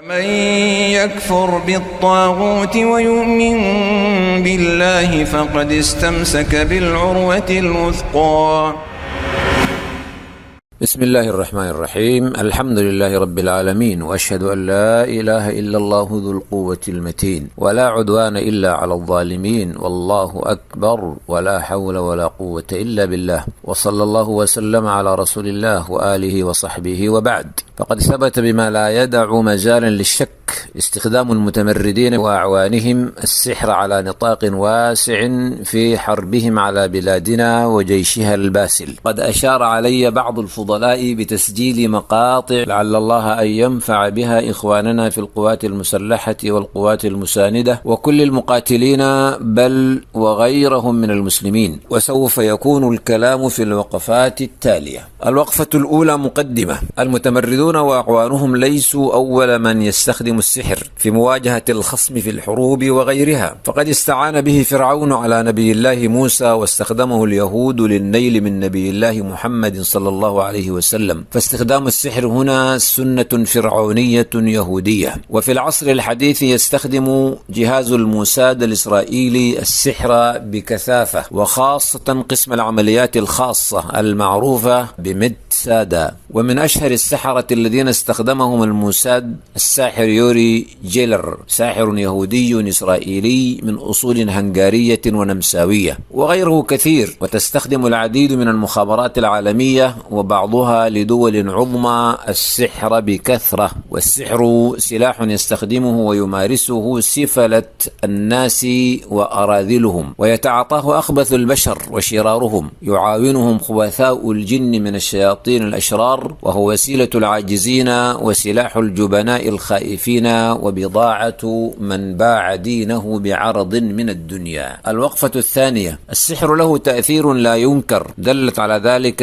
من يكفر بالطاغوت ويؤمن بالله فقد استمسك بالعروة الوثقى. بسم الله الرحمن الرحيم. الحمد لله رب العالمين، وأشهد أن لا إله إلا الله ذو القوة المتين، ولا عدوان إلا على الظالمين، والله أكبر، ولا حول ولا قوة إلا بالله، وصلى الله وسلم على رسول الله وآله وصحبه. وبعد، فقد ثبت بما لا يدع مجالا للشك استخدام المتمردين وأعوانهم السحر على نطاق واسع في حربهم على بلادنا وجيشها الباسل. قد أشار علي بعض الفضلاء بتسجيل مقاطع لعل الله أن ينفع بها إخواننا في القوات المسلحة والقوات المساندة وكل المقاتلين بل وغيرهم من المسلمين، وسوف يكون الكلام في الوقفات التالية. الوقفة الأولى مقدمة. المتمردون وأعوانهم ليسوا أول من يستخدم السحر في مواجهة الخصم في الحروب وغيرها، فقد استعان به فرعون على نبي الله موسى، واستخدمه اليهود للنيل من نبي الله محمد صلى الله عليه وسلم. فاستخدام السحر هنا سنة فرعونية يهودية. وفي العصر الحديث يستخدم جهاز الموساد الإسرائيلي السحر بكثافة، وخاصة قسم العمليات الخاصة المعروفة بميدسادا. ومن أشهر السحرة الذين استخدمهم الموساد الساحر يوري جيلر، ساحر يهودي إسرائيلي من أصول هنغارية ونمساوية، وغيره كثير. وتستخدم العديد من المخابرات العالمية وبعضها لدول عظمى السحر بكثرة. والسحر سلاح يستخدمه ويمارسه سفلة الناس وأراذلهم، ويتعاطاه أخبث البشر وشرارهم. يعاونهم خبثاء الجن من الشياطين الأشرار، وهو وسيلة العاجزين وسلاح الجبناء الخائفين وبضاعة من باع دينه بعرض من الدنيا. الوقفة الثانية. السحر له تأثير لا ينكر، دلت على ذلك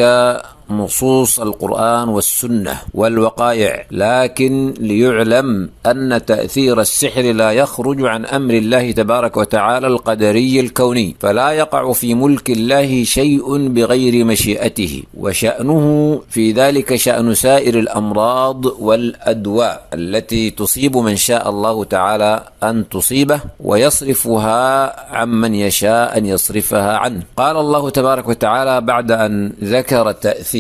نصوص القرآن والسنة والوقائع، لكن ليعلم أن تأثير السحر لا يخرج عن أمر الله تبارك وتعالى القدري الكوني، فلا يقع في ملك الله شيء بغير مشيئته، وشأنه في ذلك شأن سائر الأمراض والأدواء التي تصيب من شاء الله تعالى أن تصيبه، ويصرفها عمن يشاء أن يصرفها عنه. قال الله تبارك وتعالى بعد أن ذكر تأثيره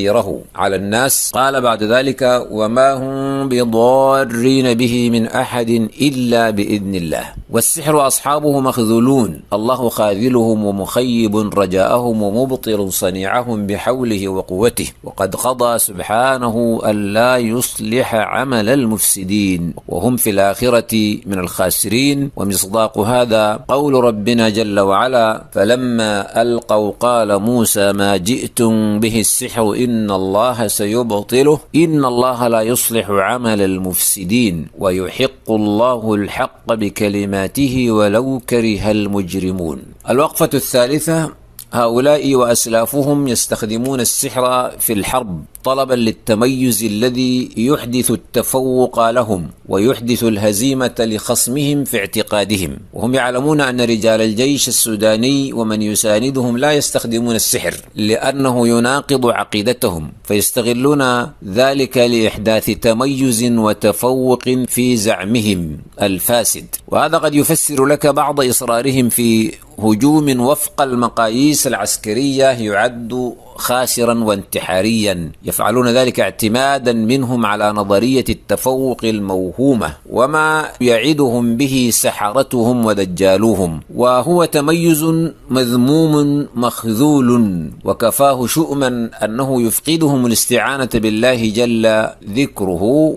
على الناس، قال بعد ذلك: وما هم بضارين به من أحد إلا بإذن الله. والسحر أصحابه مخذولون، الله خاذلهم ومخيب رجاءهم ومبطل صنيعهم بحوله وقوته. وقد قضى سبحانه أن لا يصلح عمل المفسدين، وهم في الآخرة من الخاسرين. ومصداق هذا قول ربنا جل وعلا: فلما ألقوا قال موسى ما جئتم به السحر إن الله سيبطله إن الله لا يصلح عمل المفسدين ويحق الله الحق بكلماته ولو كره المجرمون. الوقفة الثالثة. هؤلاء وأسلافهم يستخدمون السحر في الحرب طلبا للتميز الذي يحدث التفوق لهم ويحدث الهزيمة لخصمهم في اعتقادهم، وهم يعلمون أن رجال الجيش السوداني ومن يساندهم لا يستخدمون السحر لأنه يناقض عقيدتهم، فيستغلون ذلك لإحداث تميز وتفوق في زعمهم الفاسد. وهذا قد يفسر لك بعض إصرارهم في هجوم وفق المقاييس العسكرية يعد خاسرا وانتحاريا، يفعلون ذلك اعتمادا منهم على نظرية التفوق الموهومة وما يعدهم به سحرتهم ودجالوهم، وهو تميز مذموم مخذول، وكفاه شؤما أنه يفقدهم الاستعانة بالله جل ذكره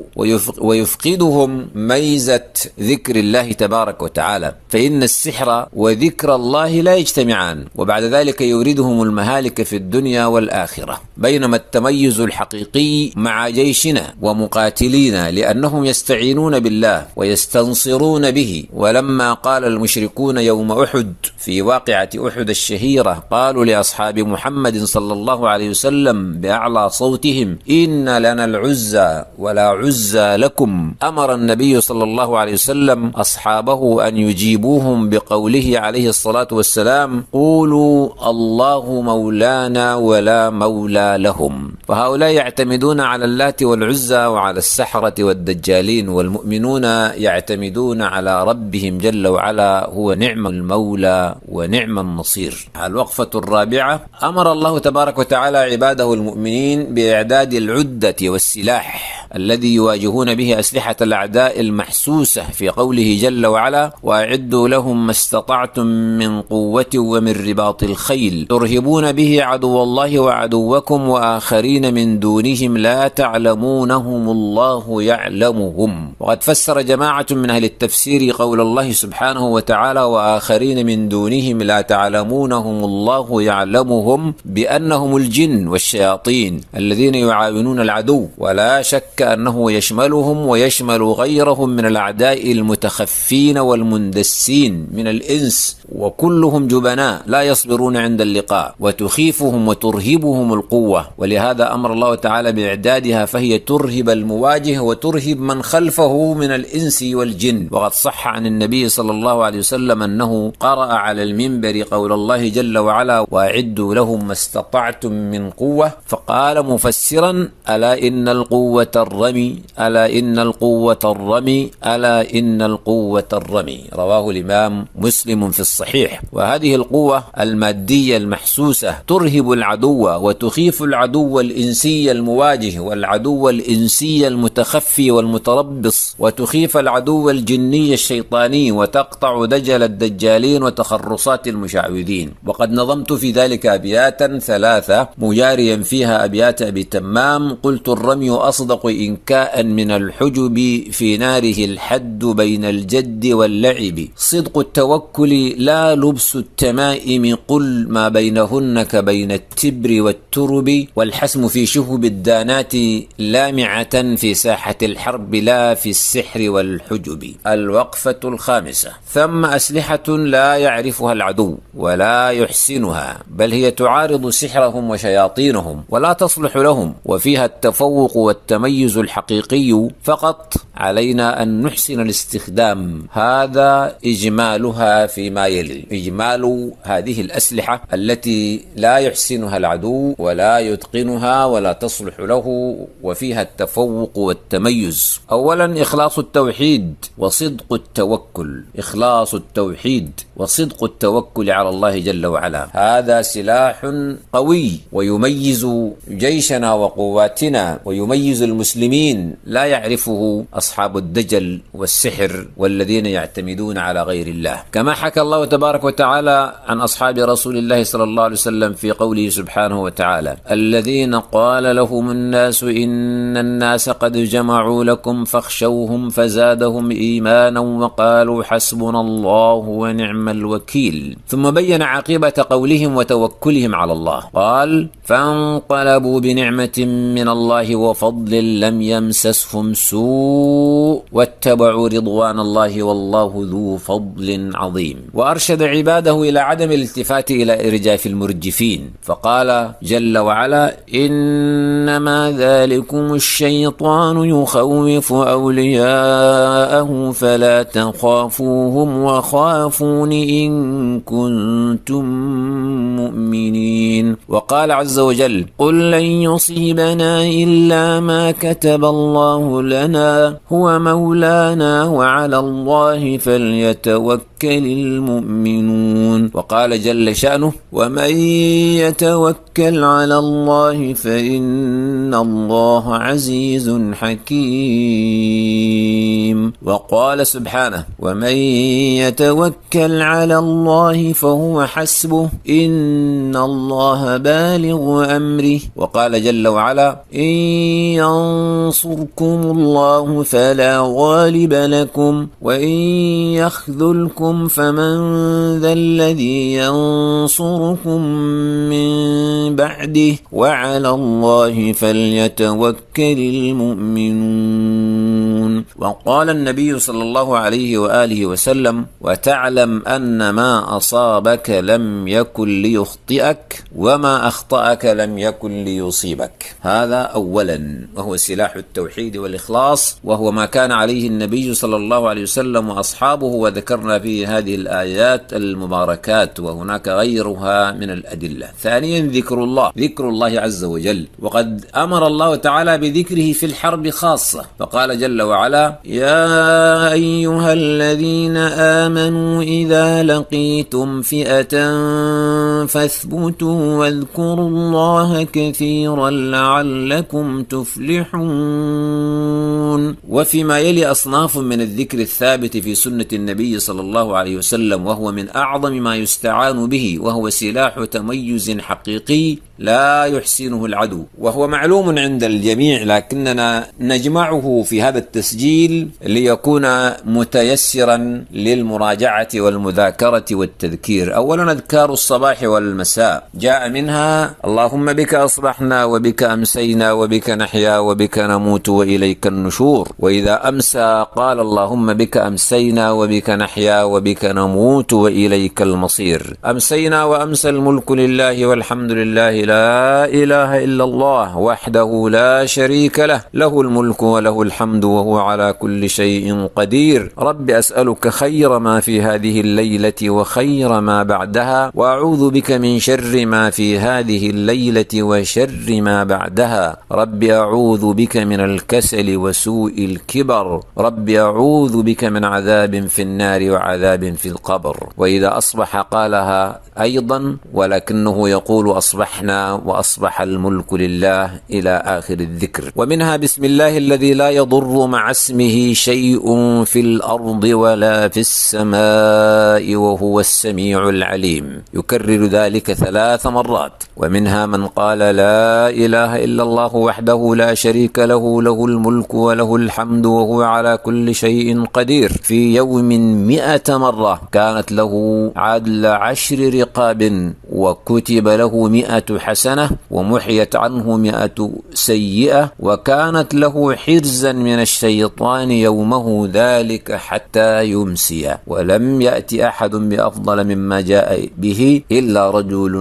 ويفقدهم ميزة ذكر الله تبارك وتعالى، فإن السحر وذكر الله لا يجتمعان، وبعد ذلك يوردهم المهالك في الدنيا والآخرة. بينما التميز الحقيقي مع جيشنا ومقاتلينا لأنهم يستعينون بالله ويستنصرون به. ولما قال المشركون يوم أحد في واقعة أحد الشهيرة قالوا لأصحاب محمد صلى الله عليه وسلم بأعلى صوتهم: إن لنا العزى ولا عزى لكم، أمر النبي صلى الله عليه وسلم أصحابه أن يجيبوهم بقوله عليه الصلاة والسلام: قولوا الله مولانا ولا مولى لهم. فهؤلاء يعتمدون على اللات والعزى وعلى السحرة والدجالين، والمؤمنون يعتمدون على ربهم جل وعلا، هو نعم المولى ونعم النصير. الوقفة الرابعة: أمر الله تبارك وتعالى عباده المؤمنين بإعداد العدة والسلاح الذي يواجهون به أسلحة الأعداء المحسوسة في قوله جل وعلا: وأعدوا لهم ما استطعتم من قوة ومن رباط الخيل ترهبون به عدو الله وعدوكم وآخرين من دونهم لا تعلمونهم الله يعلمهم. وقد فسر جماعة من أهل التفسير قول الله سبحانه وتعالى: وآخرين من دونهم لا تعلمونهم الله يعلمهم بأنهم الجن والشياطين الذين يعاونون العدو، ولا شك أنه يشملهم ويشمل غيرهم من الأعداء المتخفين والمندسين من الإنس، وكلهم جبناء لا يصبرون عند اللقاء، وتخيفهم وترهبهم القوة، ولهذا أمر الله تعالى بإعدادها، فهي ترهب المواجه وترهب من خلفه من الإنس والجن. وقد صح عن النبي صلى الله عليه وسلم أنه قرأ على المنبر قول الله جل وعلا: وأعدوا لهم ما استطعتم من قوة، فقال مفسرا: ألا إن القوة الرمي، ألا إن القوة الرمي، ألا إن القوة الرمي. رواه الإمام مسلم في الصحيح. وهذه القوة المادية المحسوسة ترهب العدو وتخيف العدو الإنسي المواجه والعدو الإنسي المتخفي والمتربص، وتخيف العدو الجني الشيطاني، وتقطع دجل الدجالين وتخرصات المشعوذين. وقد نظمت في ذلك أبياتا 3 مجاريا فيها أبيات أبي تمام: قلت الرمي أصدق إنكاء من الحجب، في ناره الحد بين الجد واللعب، صدق التوكل لا لبس التمائم، قل ما بينهن كبين التبر والترب، والحسم في شهب الدانات لامعة، في ساحة الحرب لا في السحر والحجب. الوقفة الخامسة: ثم أسلحة لا يعرفها العدو ولا يحسنها، بل هي تعارض سحرهم وشياطينهم ولا تصلح لهم، وفيها التفوق والتميز الحقيقي، فقط علينا أن نحسن الاستخدام. هذا إجمالها فيما يلي: إجمال هذه الأسلحة التي لا يحسنها العدو ولا يتقنها ولا تصلح له، وفيها التفوق والتميز. أولا: إخلاص التوحيد وصدق التوكل. إخلاص التوحيد وصدق التوكل على الله جل وعلا، هذا سلاح قوي ويميز جيشنا وقواتنا ويميز المسلمين، لا يعرفه أصحاب الدجل والسحر والذين يعتمدون على غير الله. كما حكى الله تبارك وتعالى عن أصحاب رسول الله صلى الله عليه وسلم في قوله سبحانه وتعالى: الذين قال لهم الناس إن الناس قد جمعوا لكم فاخشوهم فزادهم إيمانا وقالوا حسبنا الله ونعم الوكيل. ثم بين عاقبة قولهم وتوكلهم على الله، قال: فانقلبوا بنعمة من الله وفضل لم يمسسهم سوء واتبعوا رضوان الله والله ذو فضل عظيم. وأرشد عباده إلى عدم الالتفات إلى إرجاف المرجفين، فقال جل وعلا: إنما ذلكم الشيطان يخوف أولياءه فلا تخافوهم وخافون إن كنتم مؤمنين. وقال عز وجل: قل لن يصيبنا إلا ما كتب الله لنا هو مولانا وعلى الله فليتوكل المؤمنون. وقال جل شأنه: ومن يتوكل على الله فإن الله عزيز حكيم. وقال سبحانه: ومن يتوكل على الله فهو حسبه إن الله بالغ أمره. وقال جل وعلا: إن ينصركم الله فلا غالب لكم وإن يخذلكم فمن ذا الذي ينصركم من بعده وعلى الله فليتوكل المؤمنون. وقال النبي صلى الله عليه وآله وسلم: وتعلم أن ما أصابك لم يكن ليخطئك وما أخطأك لم يكن ليصيبك. هذا أولا، وهو سلاح التوحيد والإخلاص، وهو ما كان عليه النبي صلى الله عليه وسلم وأصحابه، وذكرنا فيه هذه الآيات المباركات، وهناك غيرها من الأدلة. ثانيا ذكر الله عز وجل، وقد أمر الله تعالى بذكره في الحرب خاصة، فقال جل وعلا: يا أيها الذين آمنوا إذا لقيتم فئة فاثبتوا واذكروا الله كثيرا لعلكم تفلحون. وفيما يلي أصناف من الذكر الثابت في سنة النبي صلى الله عليه وسلم، وهو من أعظم ما يستعان به، وهو سلاح تميز حقيقي لا يحسنه العدو، وهو معلوم عند الجميع، لكننا نجمعه في هذا التسجيل ليكون متيسرا للمراجعة والمذاكرة والتذكير. أولا أذكار الصباح والمساء، جاء منها: اللهم بك أصبحنا وبك أمسينا وبك نحيا وبك نموت وإليك النشور. وإذا أمسى قال: اللهم بك أمسينا وبك نحيا وبك نموت وإليك المصير. أمسينا وأمسى الملك لله والحمد لله لا إله إلا الله وحده لا شريك له، له الملك وله الحمد وهو على كل شيء قدير. رب أسألك خير ما في هذه الليلة وخير ما بعدها، وأعوذ بك من شر ما في هذه الليلة وشر ما بعدها. رب أعوذ بك من الكسل وسوء الكبر. رب أعوذ بك من عذاب في النار وعذاب في القبر. وإذا أصبح قالها أيضا، ولكنه يقول: أصبحنا وأصبح الملك لله، إلى آخر الذكر. ومنها: بسم الله الذي لا يضر مع اسمه شيء في الأرض ولا في السماء وهو السميع العليم، يكرر ذلك 3 مرات. ومنها من قال: لا إله إلا الله وحده لا شريك له، له الملك وله الحمد وهو على كل شيء قدير، في يوم 100 مرة، كانت له عدل 10 رقاب، وكتب له 100 حسنة، ومحيت عنه 100 سيئة، وكانت له حرزا من الشيطان يومه ذلك حتى يمسي. ولم يأتي أحد بأفضل مما جاء به إلا رجل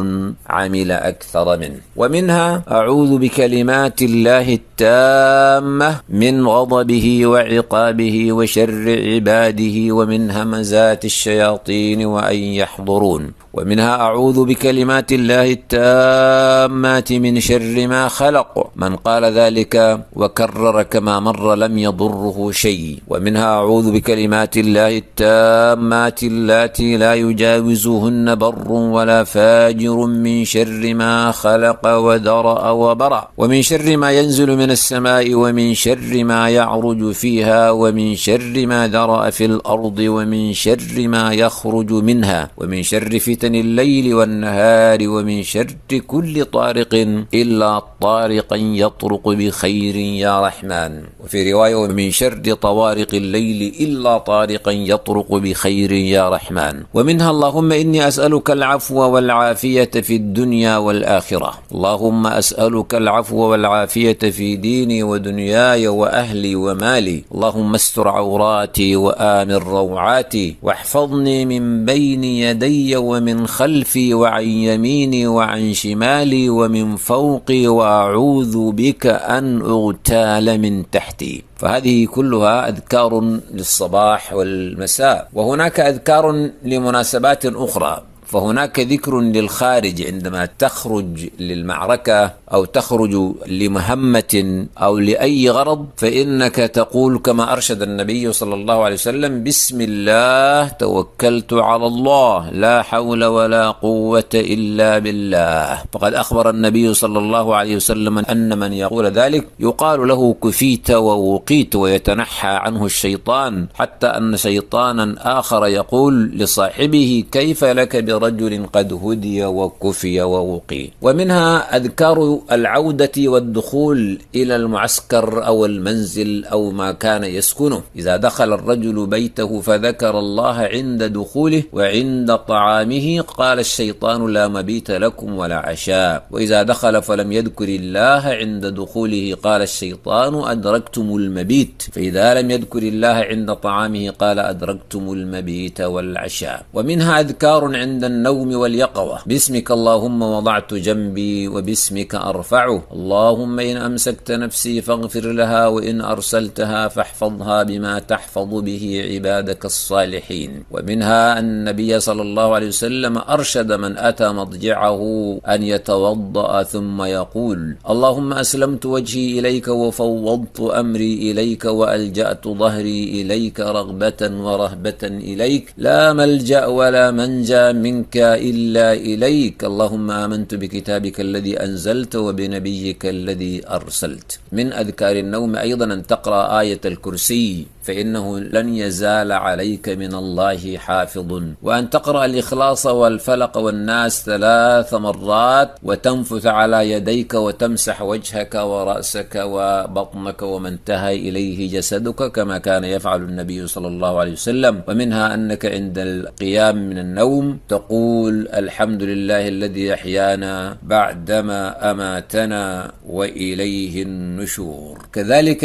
عمل أكثر منه. ومنها: أعوذ بكلمات الله التامة من غضبه وعقابه وشر عباده ومن همزات الشياطين وأن يحضرون. ومنها: أعوذ بكلمات الله التامات من شر ما خلق. من قال ذلك وكرر كما مر لم يضره شيء. ومنها: أعوذ بكلمات الله التامات اللاتي لا يجاوزهن بر ولا فاجر من شر ما خلق وذرأ وبرأ، ومن شر ما ينزل من السماء، ومن شر ما يعرج فيها، ومن شر ما ذرأ في الأرض، ومن شر ما يخرج منها، ومن شر فتن الليل والنهار، ومن شر كل طارق إلا طارقا يطرق بخير يا رحمن. وفي رواية: ومن شر طوارق الليل إلا طارقا يطرق بخير يا رحمن. ومنها: اللهم إني أسألك العفو والعافية في الدنيا والآخرة. اللهم أسألك العفو والعافية في ديني ودنياي وأهلي ومالي. اللهم استر عوراتي وآمن روعاتي، واحفظني من بين يدي ومن خلفي وعن يميني وعن شمالي ومن فوقي، وأعوذ بك أن أغتال من تحتي. فهذه كلها أذكار للصباح والمساء. وهناك أذكار لمناسبات أخرى، فهناك ذكر للخارج عندما تخرج للمعركة أو تخرج لمهمة أو لأي غرض، فإنك تقول كما أرشد النبي صلى الله عليه وسلم: بسم الله توكلت على الله لا حول ولا قوة إلا بالله. فقد أخبر النبي صلى الله عليه وسلم أن من يقول ذلك يقال له كفيت ووقيت، ويتنحى عنه الشيطان، حتى أن شيطانا آخر يقول لصاحبه: كيف لك رجل قد هدي وكفي ووقي. ومنها أذكار العودة والدخول إلى المعسكر أو المنزل أو ما كان يسكنه. إذا دخل الرجل بيته فذكر الله عند دخوله وعند طعامه قال الشيطان لا مبيت لكم ولا عشاء. وإذا دخل فلم يذكر الله عند دخوله قال الشيطان أدركتم المبيت. فإذا لم يذكر الله عند طعامه قال أدركتم المبيت والعشاء. ومنها أذكار عند النوم واليقظة: باسمك اللهم وضعت جنبي وباسمك أرفعه، اللهم إن أمسكت نفسي فاغفر لها وإن أرسلتها فاحفظها بما تحفظ به عبادك الصالحين. ومنها أن النبي صلى الله عليه وسلم أرشد من أتى مضجعه أن يتوضأ ثم يقول: اللهم أسلمت وجهي إليك وفوضت أمري إليك وألجأت ظهري إليك رغبة ورهبة إليك، لا ملجأ ولا منجى منك إلا إليك، اللهم آمنت بكتابك الذي أنزلت وبنبيك الذي أرسلت. من أذكار النوم أيضا أن تقرأ آية الكرسي فإنه لن يزال عليك من الله حافظ، وأن تقرأ الإخلاص والفلق والناس 3 مرات وتنفث على يديك وتمسح وجهك ورأسك وبطنك وما انتهى إليه جسدك كما كان يفعل النبي صلى الله عليه وسلم. ومنها أنك عند القيام من النوم تقول: الحمد لله الذي أحيانا بعدما أماتنا وإليه النشور. كذلك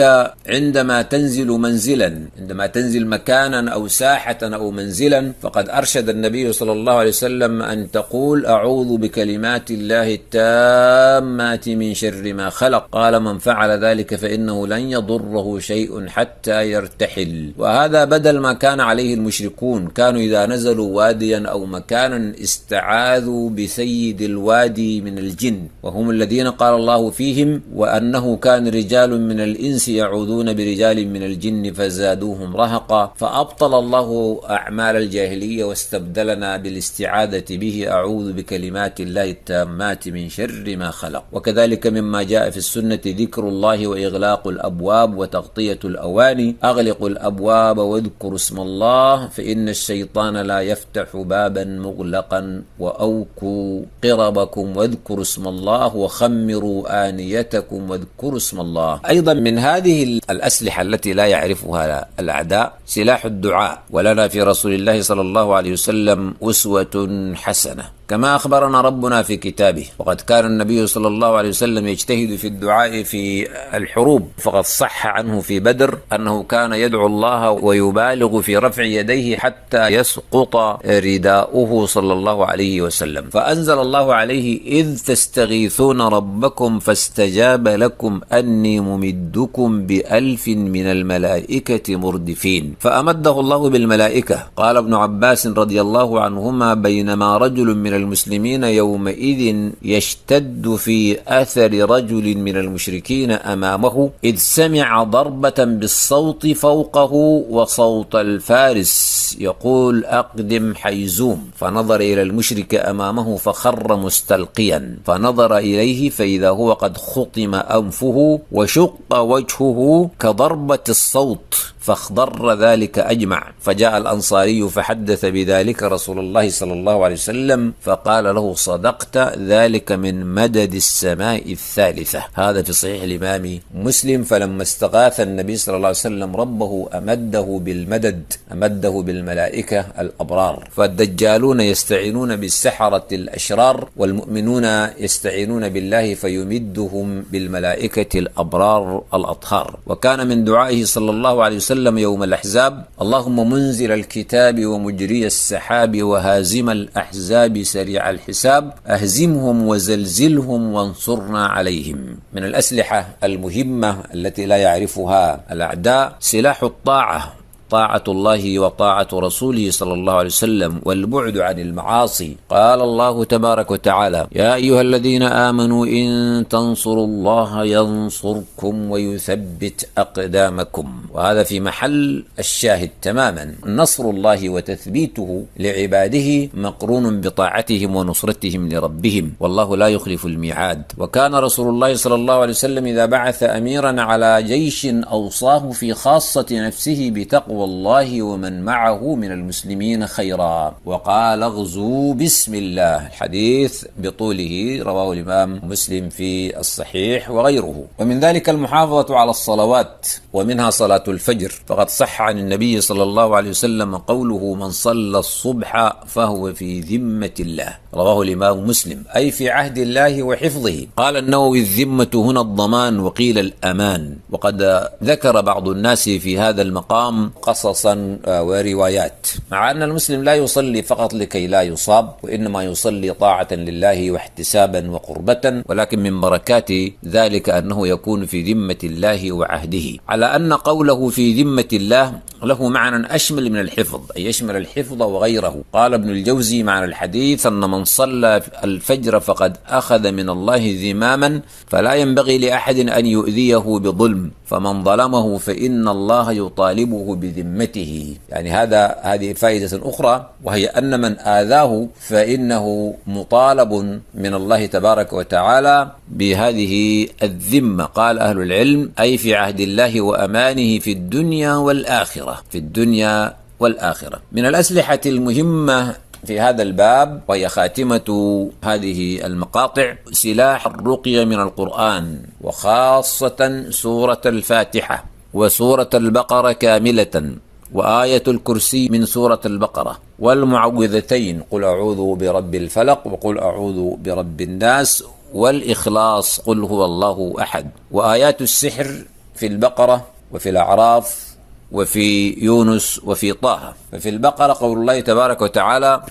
عندما تنزل منزلا، عندما تنزل مكانا أو ساحة أو منزلا، فقد أرشد النبي صلى الله عليه وسلم أن تقول: أعوذ بكلمات الله التامات من شر ما خلق. قال: من فعل ذلك فإنه لن يضره شيء حتى يرتحل. وهذا بدل ما كان عليه المشركون، كانوا إذا نزلوا واديا أو مكانا استعاذوا بسيد الوادي من الجن، وهم الذين قال الله فيهم: وأنه كان رجال من الإنس يعوذون برجال من الجن فزادوهم رهقا. فأبطل الله أعمال الجاهلية واستبدلنا بالاستعاذة به: أعوذ بكلمات الله التامات من شر ما خلق. وكذلك مما جاء في السنة ذكر الله وإغلاق الأبواب وتغطية الأواني: أغلقوا الأبواب واذكروا اسم الله فإن الشيطان لا يفتح بابا مغلقا، وأوكوا قربكم واذكروا اسم الله، وخمروا آنيتكم واذكروا اسم الله. أيضا من هذه الأسلحة التي لا يعرفها الأعداء سلاح الدعاء، ولنا في رسول الله صلى الله عليه وسلم أسوة حسنة كما أخبرنا ربنا في كتابه. وقد كان النبي صلى الله عليه وسلم يجتهد في الدعاء في الحروب، فقد صح عنه في بدر أنه كان يدعو الله ويبالغ في رفع يديه حتى يسقط رداؤه صلى الله عليه وسلم. فأنزل الله عليه: إذ تستغيثون ربكم فاستجاب لكم أني ممدكم ب1000 من الملائكة مردفين. فأمده الله بالملائكة. قال ابن عباس رضي الله عنهما: بينما رجل من المسلمين يومئذ يشتد في أثر رجل من المشركين أمامه، إذ سمع ضربة بالصوت فوقه وصوت الفارس يقول: أقدم حيزوم. فنظر إلى المشرك أمامه فخر مستلقيا، فنظر إليه فإذا هو قد خطم أنفه وشق وجهه كضربة الصوت، فاخضر ذلك أجمع. فجاء الأنصاري فحدث بذلك رسول الله صلى الله عليه وسلم فقال له: صدقت، ذلك من مدد السماء الثالثة. هذا في صحيح الإمام مسلم. فلما استغاث النبي صلى الله عليه وسلم ربه أمده بالمدد، أمده بالملائكة الأبرار. فالدجالون يستعينون بالسحرة الأشرار، والمؤمنون يستعينون بالله فيمدهم بالملائكة الأبرار الأطهار. وكان من دعائه صلى الله عليه وسلم يوم الأحزاب: اللهم منزل الكتاب ومجري السحاب وهازم الأحزاب سريع الحساب، أهزمهم وزلزلهم وانصرنا عليهم. من الأسلحة المهمة التي لا يعرفها الأعداء سلاح الطاعة، طاعة الله وطاعة رسوله صلى الله عليه وسلم، والبعد عن المعاصي. قال الله تبارك وتعالى: يا أيها الذين آمنوا إن تنصروا الله ينصركم ويثبت أقدامكم. وهذا في محل الشاهد تماما. نصر الله وتثبيته لعباده مقرون بطاعتهم ونصرتهم لربهم، والله لا يخلف الميعاد. وكان رسول الله صلى الله عليه وسلم إذا بعث أميرا على جيش أوصاه في خاصة نفسه بتقوى بتقوى الله ومن معه من المسلمين خيرا، وقال اغزوا بسم الله. الحديث بطوله رواه الإمام مسلم في الصحيح وغيره. ومن ذلك المحافظة على الصلوات، ومنها صلاة الفجر، فقد صح عن النبي صلى الله عليه وسلم قوله من صلى الصبح فهو في ذمة الله، رواه الإمام مسلم، أي في عهد الله وحفظه. قال النووي الذمة هنا الضمان وقيل الأمان. وقد ذكر بعض الناس في هذا المقام قصصا وروايات، مع أن المسلم لا يصلي فقط لكي لا يصاب، وإنما يصلي طاعة لله واحتسابا وقربة، ولكن من بركات ذلك أنه يكون في ذمة الله وعهده، على أن قوله في ذمة الله له معنى أشمل من الحفظ، أي يشمل الحفظ وغيره. قال ابن الجوزي معنى الحديث أن من صلى الفجر فقد أخذ من الله ذماما، فلا ينبغي لأحد أن يؤذيه بظلم، فمن ظلمه فإن الله يطالبه بذمته. يعني هذه فائدة أخرى، وهي أن من آذاه فإنه مطالب من الله تبارك وتعالى بهذه الذمة. قال أهل العلم أي في عهد الله وأمانه في الدنيا والآخرة، في الدنيا والآخرة. من الأسلحة المهمة في هذا الباب وهي خاتمة هذه المقاطع سلاح الرقية من القرآن، وخاصة سورة الفاتحة وسورة البقرة كاملة، وآية الكرسي من سورة البقرة، والمعوذتين قل أعوذ برب الفلق وقل أعوذ برب الناس، والإخلاص قل هو الله أحد، وآيات السحر في البقرة وفي الأعراف وفي يونس وفي طه. ففي البقرة قول الله تبارك وتعالى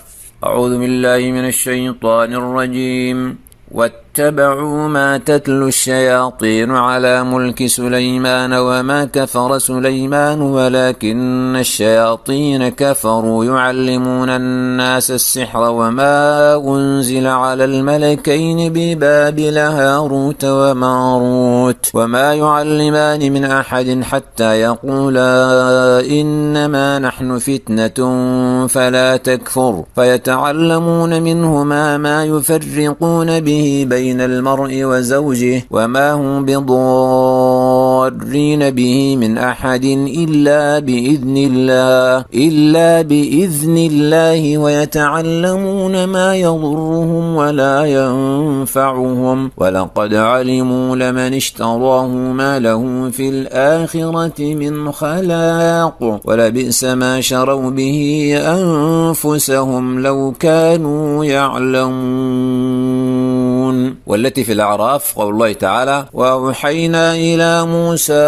أعوذ بالله من الشيطان الرجيم واتبعوا ما تتلو الشياطين على ملك سليمان وما كفر سليمان ولكن الشياطين كفروا يعلمون الناس السحر وما أنزل على الملكين ببابل هاروت وماروت وما يعلمان من أحد حتى يقولا إنما نحن فتنة فلا تكفر فيتعلمون منهما ما يفرقون به بين المرء وزوجه وما هم بضارين به من أحد إلا بإذن الله ويتعلمون ما يضرهم ولا ينفعهم ولقد علموا لمن اشتراه ما له في الآخرة من خلاق ولبئس ما شروا به أنفسهم لو كانوا يعلمون. والتي في الأعراف قول الله تعالى وأوحينا إلى موسى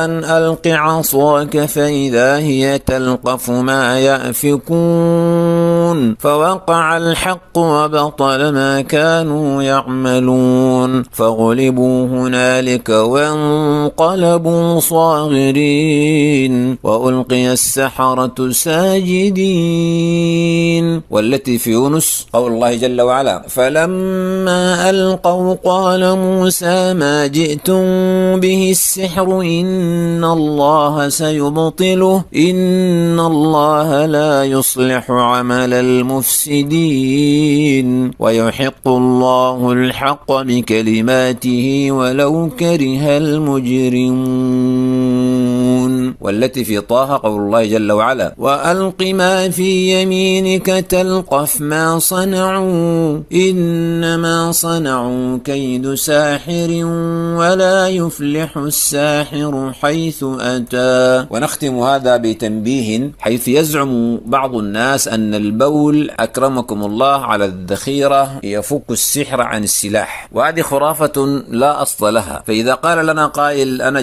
أن ألق عصاك فإذا هي تلقف ما يأفكون فوقع الحق وبطل ما كانوا يعملون فغلبوا هنالك وانقلبوا صاغرين وألقي السحرة ساجدين. والتي في يونس قول الله جل وعلا فلما ألقوا قال موسى ما جئتم به السحر إن الله سيبطله إن الله لا يصلح عمل المفسدين ويحق الله الحق بكلماته ولو كره المجرمون. والتي في طه قول الله جل وعلا وألق ما في يمينك تلقف ما صنعوا إنما صنعوا كيد ساحر ولا يفلح الساحر حيث أتى. ونختم هذا بتنبيه حيث يزعم بعض الناس أن البول أكرمكم الله على الذخيرة يفك السحر عن السلاح، وهذه خرافة لا أصل لها. فإذا قال لنا قائل أنا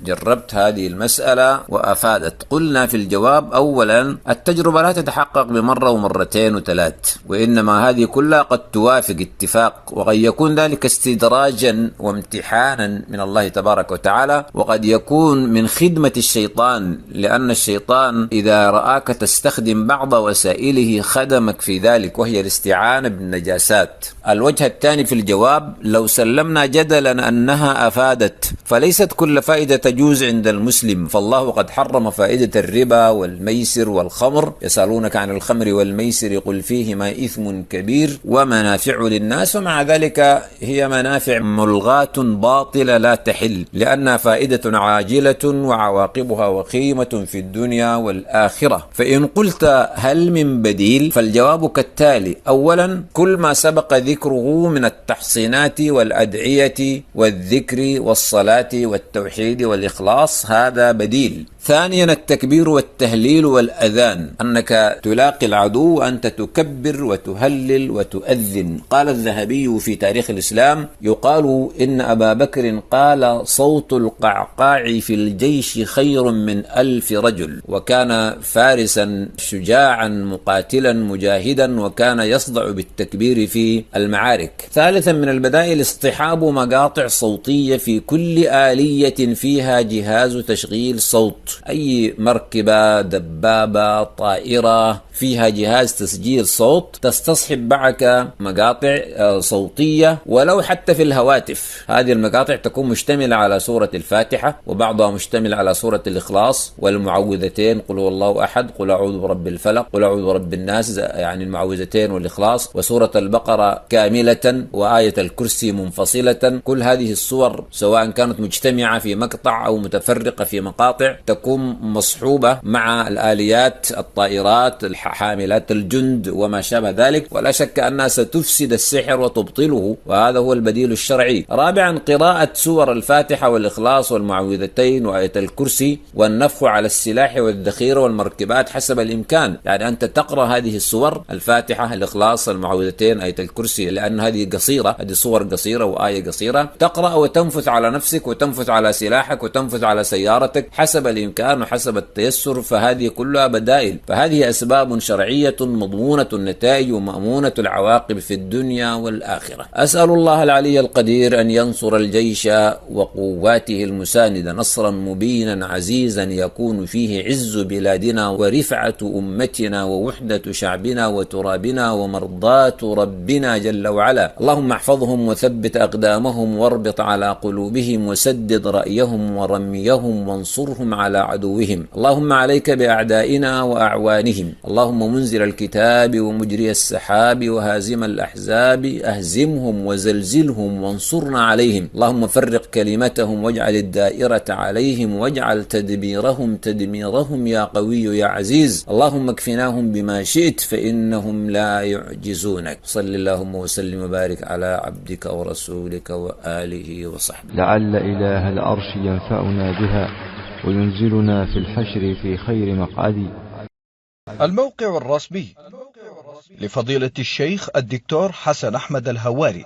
جربت هذه المسألة وأفادت، قلنا في الجواب أولا التجربة لا تتحقق بمرة ومرتين وثلاث، وإنما هذه كلها قد توافق اتفاق، وقد يكون ذلك استدراجا وامتحانا من الله تبارك وتعالى، وقد يكون من خدمة الشيطان، لأن الشيطان إذا رآك تستخدم بعض وسائله خدمك في ذلك، وهي الاستعانة بالنجاسات. الوجه الثاني في الجواب لو سلمنا جدلا أنها أفادت، فليست كل فائدة تجوز عند المسلم، فالله الله قد حرم فائدة الربا والميسر والخمر. يسألونك عن الخمر والميسر قل فيهما إثم كبير ومنافع للناس، ومع ذلك هي منافع ملغاة باطلة لا تحل، لأنها فائدة عاجلة وعواقبها وخيمة في الدنيا والآخرة. فإن قلت هل من بديل؟ فالجواب كالتالي: أولا، كل ما سبق ذكره من التحصينات والأدعية والذكر والصلاة والتوحيد والإخلاص هذا بديل. ثانيا، التكبير والتهليل والأذان، أنك تلاقي العدو وأنت تكبر وتهلل وتؤذن. قال الذهبي في تاريخ الإسلام: يقال إن أبا بكر قال: صوت القعقاع في الجيش خير من 1000 رجل، وكان فارسا شجاعا مقاتلا مجاهدا، وكان يصدع بالتكبير في المعارك. ثالثا، من البدائل اصطحاب مقاطع صوتية في كل آلية فيها جهاز تشغيل صوت، أي مركبة، دبابة، طائرة فيها جهاز تسجيل صوت تستصحب معك مقاطع صوتية، ولو حتى في الهواتف. هذه المقاطع تكون مشتملة على سورة الفاتحة، وبعضها مشتمل على سورة الإخلاص والمعوذتين، قل هو الله أحد، قل أعوذ برب الفلق، قل أعوذ برب الناس، يعني المعوذتين والإخلاص، وسورة البقرة كاملة، وآية الكرسي منفصلة. كل هذه الصور سواء كانت مجتمعة في مقطع أو متفرقة في مقاطع تكون مصحوبة مع الآليات، الطائرات، حاملات الجند وما شابه ذلك، ولا شك أنها ستفسد السحر وتبطله، وهذا هو البديل الشرعي. رابعا، قراءة سور الفاتحة والإخلاص والمعوذتين وآية الكرسي، والنفخ على السلاح والذخيرة والمركبات حسب الإمكان. يعني أنت تقرأ هذه السور، الفاتحة، الإخلاص، المعوذتين، آية الكرسي، لأن هذه قصيرة، هذه صور قصيرة وآية قصيرة، تقرأ وتنفث على نفسك وتنفث على سلاحك وتنفث على سيارتك حسب الإمكان وحسب التيسر. فهذه كلها بدائل، فهذه أسباب شرعية مضمونة النتائج ومأمونة العواقب في الدنيا والآخرة. أسأل الله العلي القدير أن ينصر الجيش وقواته المساندة نصرا مبينا عزيزا يكون فيه عز بلادنا ورفعة أمتنا ووحدة شعبنا وترابنا ومرضاة ربنا جل وعلا. اللهم احفظهم وثبت أقدامهم واربط على قلوبهم وسدد رأيهم ورميهم وانصرهم على عدوهم. اللهم عليك بأعدائنا وأعوانهم. اللهم منزل الكتاب ومجري السحاب وهازم الأحزاب أهزمهم وزلزلهم وانصرنا عليهم. اللهم فرق كلمتهم واجعل الدائرة عليهم واجعل تدميرهم تدميرهم يا قوي يا عزيز. اللهم اكفناهم بما شئت فإنهم لا يعجزونك. صل اللهم وسلم وبارك على عبدك ورسولك وآله وصحبه. لعل إله العرش ينفعنا بها وينزلنا في الحشر في خير مقعدي. الموقع الرسمي لفضيلة الشيخ الدكتور حسن أحمد الهواري